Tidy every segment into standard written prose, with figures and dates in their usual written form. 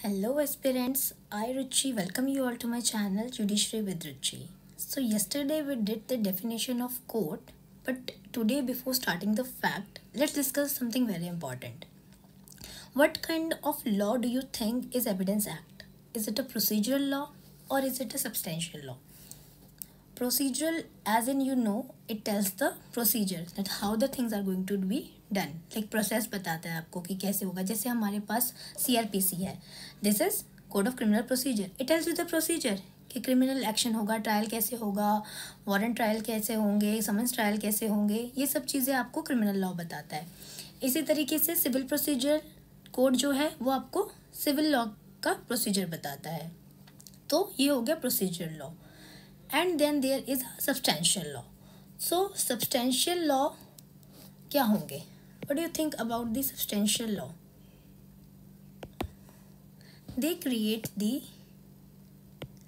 Hello aspirants, I Ruchi welcome you all to my channel Judiciary with Ruchi. So yesterday we did the definition of court, but today before starting the fact, let's discuss something very important. What kind of law do you think is Evidence Act? Is it a procedural law or is it a substantial law? Procedural, as in it tells the procedure that how the things are going to be done. Like process बताता है आपको कि कैसे होगा. जैसे हमारे पास CRPC है. This is Code of Criminal Procedure. It tells you the procedure कि क्रिमिनल एक्शन होगा, ट्रायल कैसे होगा, वारंट ट्रायल कैसे होंगे, समन्स ट्रायल कैसे होंगे, ये सब चीज़ें आपको क्रिमिनल लॉ बताता है. इसी तरीके से सिविल प्रोसीजर कोड जो है वो आपको सिविल लॉ का प्रोसीजर बताता है. तो ये हो गया procedure law. And then there is a substantial law. So substantial law क्या होंगे? What do you think about the substantial law? They create the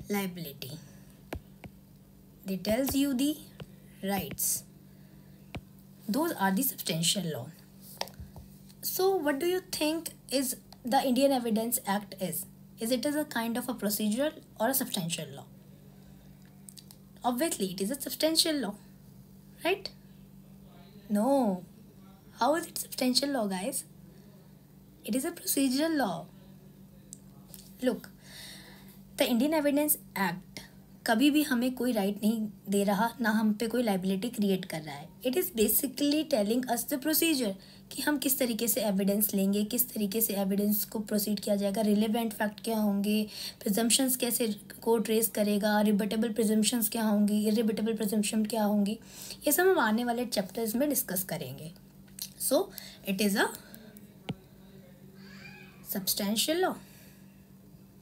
liability. They tells you the rights. Those are the substantial law. So what do you think is the Indian Evidence Act is? Is it a kind of a procedural or a substantial law? Obviously, it is a substantial law, right? No. How is it substantial law, guys? It is a procedural law. Look, the Indian Evidence Act कभी भी हमें कोई right नहीं दे रहा, ना हम पे कोई लाइबिलिटी क्रिएट कर रहा है. It is basically telling us the procedure कि हम किस तरीके से एविडेंस लेंगे, किस तरीके से एविडेंस को प्रोसीड किया जाएगा, रिलेवेंट फैक्ट क्या होंगे, प्रिजम्पशंस कैसे कोर्ट रेज करेगा, रिबटेबल प्रिजम्पशंस क्या होंगी, इरिबटेबल प्रिजम्पशन क्या होंगी, ये सब हम आने वाले चैप्टर्स में डिस्कस करेंगे. So it is a substantial law.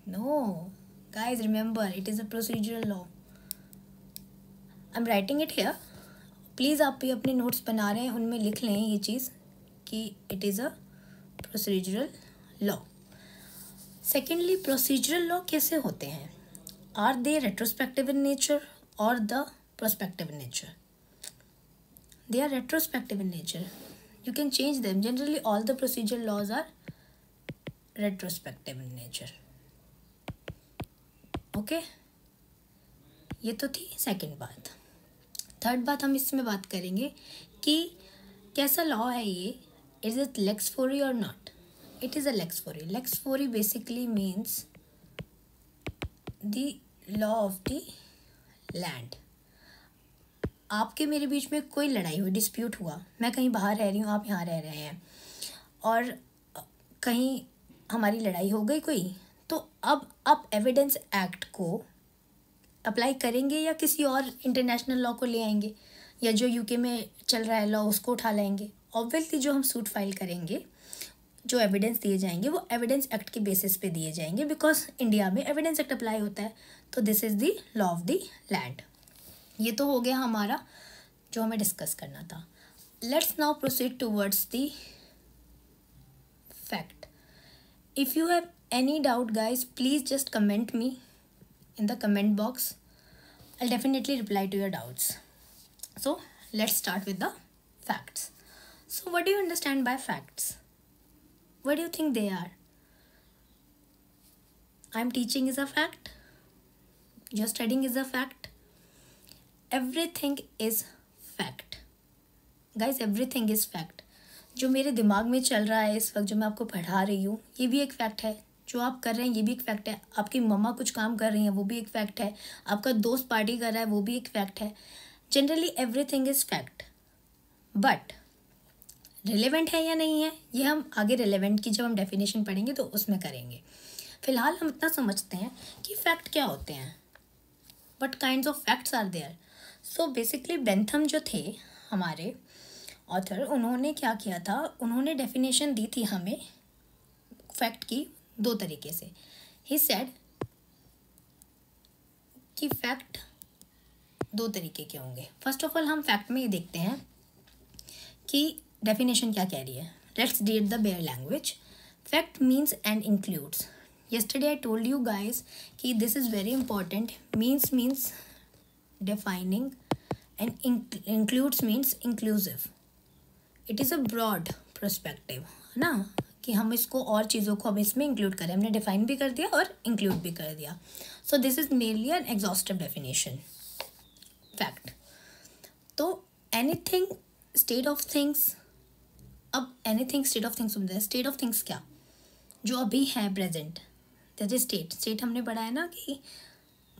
No guys, remember it is a procedural law. I'm writing it here. Please आप भी अपने नोट्स बना रहे हैं उनमें लिख लें ये चीज़ कि it is a procedural law. Secondly, procedural law कैसे होते हैं? Are they retrospective in nature or the prospective in nature? They are retrospective in nature. You can change them. Generally all the procedural laws are retrospective in nature. Okay, ये तो थी second बात. Third बात हम इसमें बात करेंगे कि कैसा लॉ है ये. Is it lex fori or not? It is a lex fori. Lex fori basically means the law of the land. आपके मेरे बीच में कोई लड़ाई हुई, डिस्प्यूट हुआ, मैं कहीं बाहर रह रही हूँ, आप यहाँ रह रहे हैं, और कहीं हमारी लड़ाई हो गई कोई, तो अब आप एविडेंस एक्ट को अप्लाई करेंगे या किसी और इंटरनेशनल लॉ को ले आएंगे, या जो यूके में चल रहा है लॉ उसको उठा लाएंगे? ऑब्वियसली जो हम सूट फाइल करेंगे, जो एविडेंस दिए जाएंगे वो एविडेंस एक्ट के बेसिस पे दिए जाएंगे, बिकॉज इंडिया में एविडेंस एक्ट अप्लाई होता है. तो this is the law of the land. ये तो हो गया हमारा जो हमें डिस्कस करना था. Let's now proceed towards the fact. If you have any doubt, guys, please just comment me in the comment box. I'll definitely reply to your doubts. So let's start with the facts. So what do you understand by facts? What do you think they are? I'm teaching is a fact. Your studying is a fact. Everything is fact. Guys, everything is fact. जो मेरे दिमाग में चल रहा है इस वक्त, जो मैं आपको पढ़ा रही हूँ, ये भी एक फैक्ट है. जो आप कर रहे हैं ये भी एक फैक्ट है. आपकी मम्मा कुछ काम कर रही हैं वो भी एक फैक्ट है. आपका दोस्त पार्टी कर रहा है वो भी एक फैक्ट है. Generally everything is fact. But relevant है या नहीं है ये हम आगे रिलेवेंट की जब हम डेफिनेशन पढ़ेंगे तो उसमें करेंगे. फिलहाल हम इतना समझते हैं कि फैक्ट क्या होते हैं. What kinds of facts are there. So basically Bentham जो थे हमारे ऑथर, उन्होंने क्या किया था, उन्होंने डेफिनेशन दी थी हमें फैक्ट की दो तरीके से. ही सेड कि फैक्ट दो तरीके के होंगे. फर्स्ट ऑफ ऑल हम फैक्ट में ये देखते हैं कि डेफिनेशन क्या कह रही है. Let's read the bare language. Fact means and includes. yesterday I told you guys कि this is very important. means defining and includes means inclusive. It is a broad perspective, है ना, कि हम इसको और चीज़ों को अब इसमें इंक्लूड करें। हमने डिफाइन भी कर दिया और इंक्लूड भी कर दिया। So this is mainly N exhaustive definition fact. तो एनीथिंग स्टेट ऑफ थिंग्स, अब एनीथिंग स्टेट ऑफ थिंग्स होता है। स्टेट ऑफ थिंग्स क्या, जो अभी है present, that is state. State हमने पढ़ा है ना कि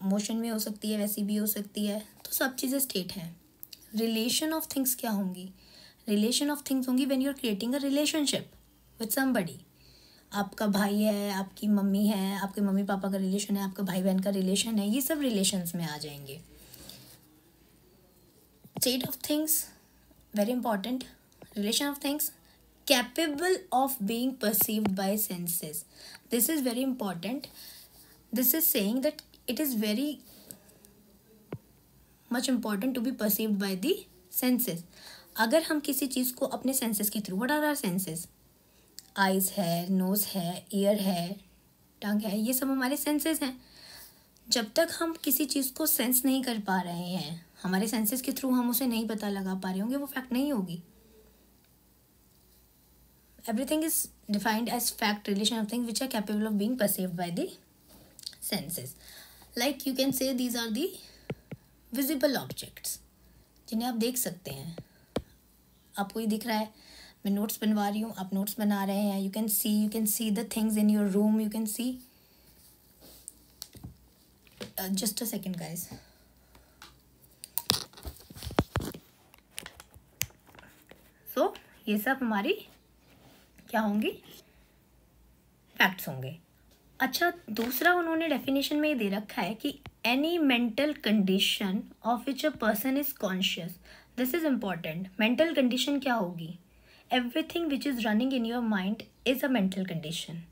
मोशन में हो सकती है, वैसी भी हो सकती है, तो सब चीज़ें स्टेट हैं। रिलेशन ऑफ थिंग्स क्या होंगी, रिलेशन ऑफ थिंग्स होंगी when you are creating a relationship with somebody. आपका भाई है, आपकी मम्मी है, आपके मम्मी पापा का रिलेशन है, आपका भाई बहन का रिलेशन है, ये सब रिलेशंस में आ जाएंगे। State of things very important. Relation of things capable of being perceived by senses. This is very important. This is saying that it is very much important to be perceived by the senses. अगर हम किसी चीज़ को अपने senses के through, what are our senses? Eyes है, nose है, year है, टंग है, ये सब हमारे सेंसेस हैं। जब तक हम किसी चीज़ को सेंस नहीं कर पा रहे हैं, हमारे सेंसेस के थ्रू हम उसे नहीं पता लगा पा रहे होंगे, वो फैक्ट नहीं होगी। Everything is defined as fact, relation of things which are capable of being perceived by the senses. Like you can say these are the visible objects, जिन्हें आप देख सकते हैं। आपको ये दिख रहा है, मैं नोट्स बनवा रही हूँ, आप नोट्स बना रहे हैं। You can see the things in your room. You can see. Just a second, guys. So ये सब हमारी क्या होंगी, फैक्ट्स होंगे। अच्छा, दूसरा उन्होंने डेफिनेशन में ये दे रखा है कि any mental condition of which a person is conscious. This is important. Mental condition क्या होगी, everything which is running in your mind is a mental condition.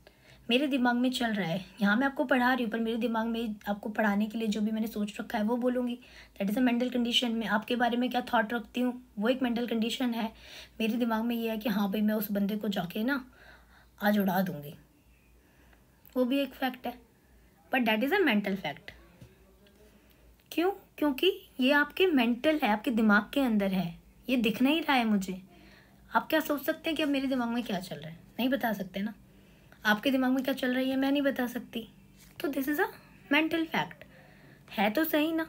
मेरे दिमाग में चल रहा है, यहाँ मैं आपको पढ़ा रही हूँ, पर मेरे दिमाग में आपको पढ़ाने के लिए जो भी मैंने सोच रखा है वो बोलूँगी, that is a mental condition. मैं आपके बारे में क्या थॉट रखती हूँ, वो एक मेंटल कंडीशन है। मेरे दिमाग में ये है कि हाँ भाई मैं उस बंदे को जाके ना आज उड़ा दूँगी, वो भी एक फैक्ट है, but that is a mental fact. क्यों? क्योंकि ये आपके मेंटल है, आपके दिमाग के अंदर है, ये दिख नहीं रहा है मुझे। आप क्या सोच सकते हैं कि अब मेरे दिमाग में क्या चल रहा है, नहीं बता सकते ना। आपके दिमाग में क्या चल रही है मैं नहीं बता सकती, तो this is a mental fact. है तो सही ना,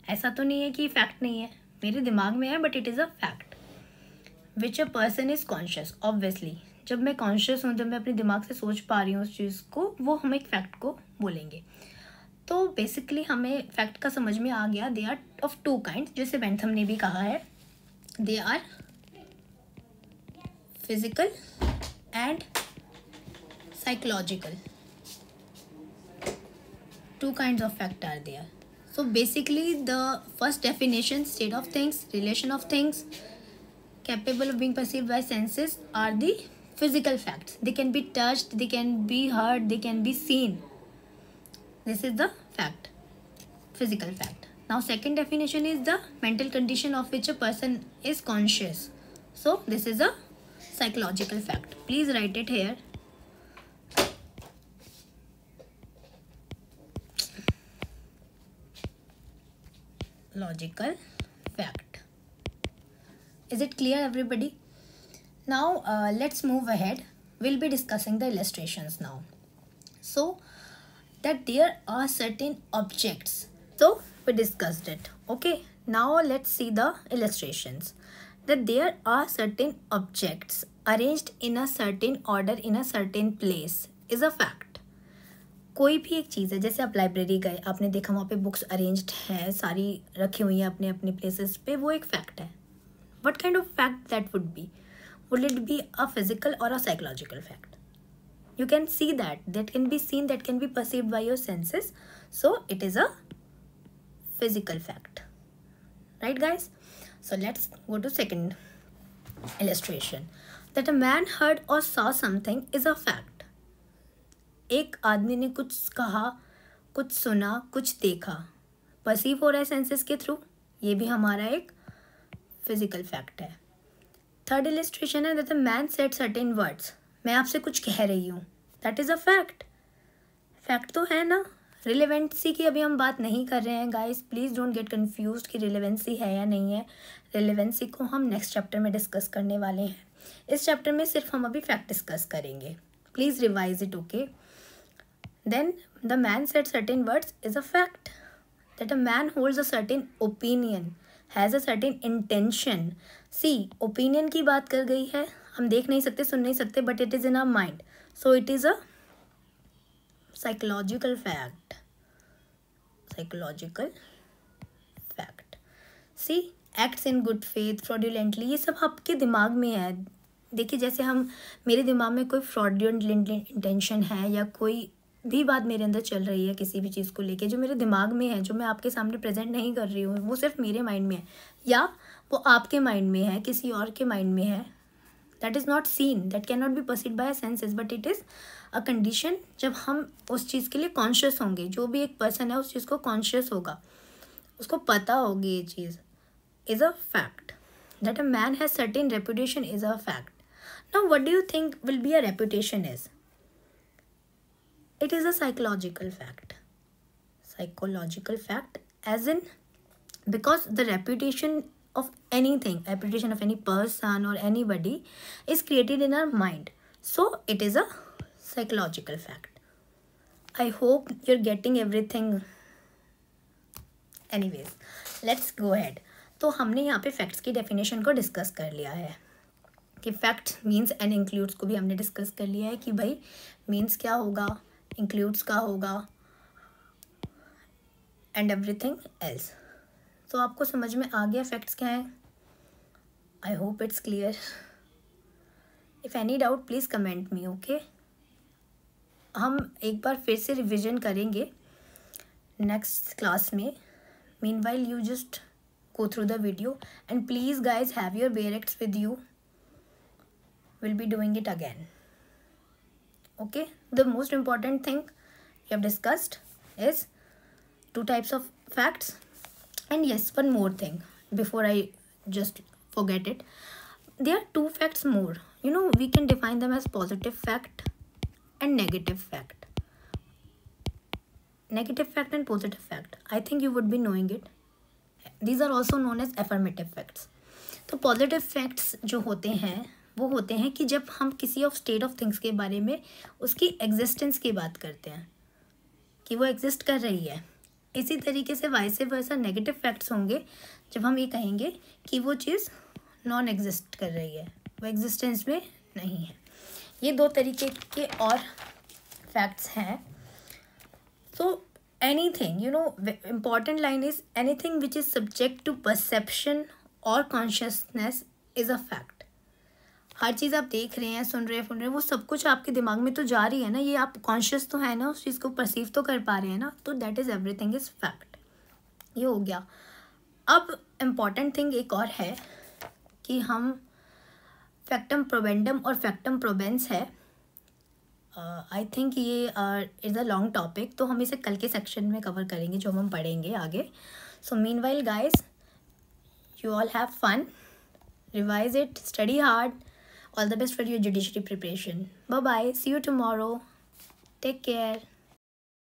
ऐसा तो नहीं है कि फैक्ट नहीं है, मेरे दिमाग में है, but it is a fact which a person is conscious. Obviously जब मैं कॉन्शियस हूँ, जब मैं अपने दिमाग से सोच पा रही हूँ उस चीज़ को, वो हम एक फैक्ट को बोलेंगे। तो बेसिकली हमें फैक्ट का समझ में आ गया। They are of two kind, जैसे बेंथम ने भी कहा है, they are physical and psychological. Two kinds of fact are there. So basically the first definition, state of things, relation of things capable of being perceived by senses, are the physical facts. They can be touched, they can be heard, they can be seen. This is the fact, physical fact. Now second definition is the mental condition of which a person is conscious. So this is a psychological fact. Please write it here. Logical fact. Is it clear, everybody? Now let's move ahead. We'll be discussing the illustrations now. So that there are certain objects, so we discussed it. Okay, now let's see the illustrations. That there are certain objects arranged in a certain order in a certain place is a fact. कोई भी एक चीज़ है, जैसे आप library गए, आपने देखा वहाँ पे बुक्स अरेंज्ड है, सारी रखी हुई हैं अपने अपने प्लेसेस पे, वो एक फैक्ट है। What kind of fact that would be? Would it be a physical or a psychological fact? You can see that can be seen, that can be perceived by your senses, so it is a physical fact, right guys? So let's go to second illustration. That a man heard or saw something is a fact. एक आदमी ने कुछ कहा, कुछ सुना, कुछ देखा, perceive हो रहा है सेंसेस के थ्रू, ये भी हमारा एक फिजिकल फैक्ट है। थर्ड इलस्ट्रेशन है that a man said certain words, मैं आपसे कुछ कह रही हूँ, that is a fact. Fact तो है ना। रिलेवेंसी की अभी हम बात नहीं कर रहे हैं guys, please don't get confused कि रिलेवेंसी है या नहीं है। रिलेवेंसी को हम नेक्स्ट चैप्टर में डिस्कस करने वाले हैं। इस चैप्टर में सिर्फ हम अभी फैक्ट डिस्कस करेंगे. Please revise it. Okay. Then the man said certain words is a fact. That a man holds a certain opinion, has a certain intention. See, opinion की बात कर गई है, हम देख नहीं सकते, सुन नहीं सकते, but it is in our mind, so it is a psychological fact. Psychological fact. See, acts in good faith, fraudulently, ये सब आपके दिमाग में है. देखिए, जैसे हम, मेरे दिमाग में कोई फ्रॉडुलेंट इंटेंशन है या कोई भी बात मेरे अंदर चल रही है किसी भी चीज़ को लेके, जो मेरे दिमाग में है, जो मैं आपके सामने प्रेजेंट नहीं कर रही हूँ, वो सिर्फ मेरे माइंड में है या वो आपके माइंड में है, किसी और के माइंड में है. That is not seen, that can not be perceived bye senses, but it is a condition जब हम उस चीज़ के लिए कॉन्शियस होंगे. जो भी एक पर्सन है उस चीज़ को कॉन्शियस होगा, उसको पता होगी ये चीज़. Is a fact. That a man has certain reputation is a fact. Now what do you think will be a reputation is? It is a psychological fact. Psychological fact as in, because the reputation of anything, reputation of any person or anybody is created in our mind. So it is a psychological fact. I hope you're getting everything. Anyways, let's go ahead. तो हमने यहाँ पे facts की definition को discuss कर लिया है कि फैक्ट मीन्स एंड इंक्लूड्स को भी हमने डिस्कस कर लिया है कि भाई मीन्स क्या होगा, इंक्लूड्स का होगा एंड एवरीथिंग एल्स. तो आपको समझ में आ गया फैक्ट्स क्या हैं? I hope it's clear. If any doubt please comment me. Okay, हम एक बार फिर से रिविजन करेंगे नेक्स्ट क्लास में. Meanwhile you just go through the video, and please guys have your bare acts with you. We'll be doing it again. Okay, the most important thing we have discussed is 2 types of facts. And yes, one more thing before I just forget it. There are 2 facts more. You know, we can define them as positive fact and negative fact. Negative fact and positive fact, I think you would be knowing it. These are also known as affirmative facts. तो positive facts जो होते हैं वो होते हैं कि जब हम किसी ऑफ स्टेट ऑफ थिंग्स के बारे में उसकी एग्जिस्टेंस की बात करते हैं कि वो एग्जिस्ट कर रही है. इसी तरीके से वाइस वर्सा नेगेटिव फैक्ट्स होंगे जब हम ये कहेंगे कि वो चीज़ नॉन एग्जिस्ट कर रही है, वो एग्जिस्टेंस में नहीं है. ये 2 तरीके के और फैक्ट्स हैं. So anything, you know, important line is anything which is subject to perception or consciousness is a fact. हर चीज़ आप देख रहे हैं, सुन रहे हैं, वो सब कुछ आपके दिमाग में तो जा रही है ना, ये आप कॉन्शियस तो है ना, उस चीज़ को परसीव तो कर पा रहे हैं ना, तो that is everything is fact. ये हो गया. अब इम्पॉर्टेंट थिंग एक और है कि हम फैक्टम प्रोबेंडम और फैक्टम प्रोबेंस है. आई थिंक ये इज़ अ लॉन्ग टॉपिक, तो हम इसे कल के सेक्शन में कवर करेंगे जो हम पढ़ेंगे आगे. So meanwhile guys, you all have fun, revise it, study hard. All the best for your judiciary preparation. Bye bye, see you tomorrow. Take care.